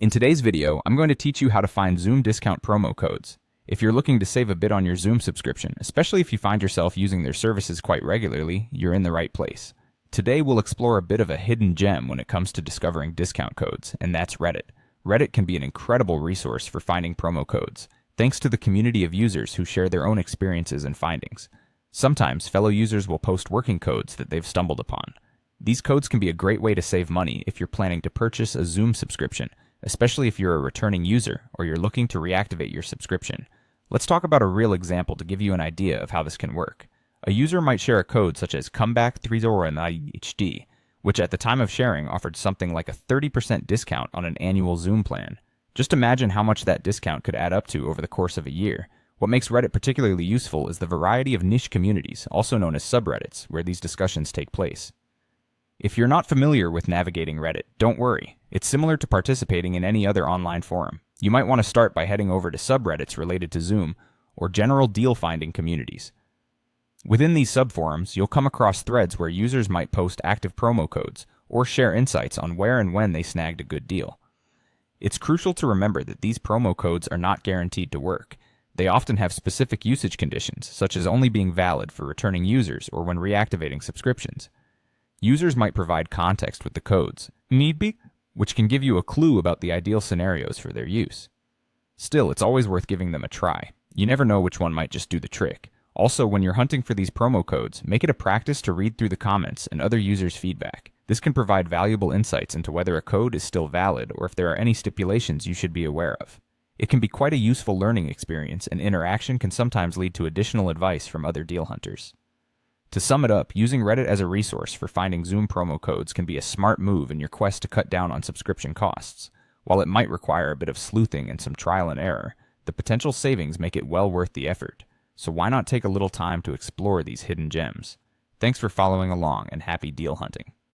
In today's video, I'm going to teach you how to find Zoom discount promo codes. If you're looking to save a bit on your Zoom subscription, especially if you find yourself using their services quite regularly, you're in the right place. Today we'll explore a bit of a hidden gem when it comes to discovering discount codes, and that's Reddit. Reddit can be an incredible resource for finding promo codes, thanks to the community of users who share their own experiences and findings. Sometimes fellow users will post working codes that they've stumbled upon. These codes can be a great way to save money if you're planning to purchase a Zoom subscription, especially if you're a returning user or you're looking to reactivate your subscription. Let's talk about a real example to give you an idea of how this can work. A user might share a code such as comeback30HD, which at the time of sharing offered something like a 30% discount on an annual Zoom plan. Just imagine how much that discount could add up to over the course of a year. What makes Reddit particularly useful is the variety of niche communities, also known as subreddits, where these discussions take place. If you're not familiar with navigating Reddit, don't worry. It's similar to participating in any other online forum. You might want to start by heading over to subreddits related to Zoom or general deal-finding communities. Within these subforums, you'll come across threads where users might post active promo codes or share insights on where and when they snagged a good deal. It's crucial to remember that these promo codes are not guaranteed to work. They often have specific usage conditions, such as only being valid for returning users or when reactivating subscriptions. Users might provide context with the codes, which can give you a clue about the ideal scenarios for their use. Still, it's always worth giving them a try. You never know which one might just do the trick. Also, when you're hunting for these promo codes, make it a practice to read through the comments and other users' feedback. This can provide valuable insights into whether a code is still valid or if there are any stipulations you should be aware of. It can be quite a useful learning experience, and interaction can sometimes lead to additional advice from other deal hunters. To sum it up, using Reddit as a resource for finding Zoom promo codes can be a smart move in your quest to cut down on subscription costs. While it might require a bit of sleuthing and some trial and error, the potential savings make it well worth the effort. So why not take a little time to explore these hidden gems? Thanks for following along, and happy deal hunting.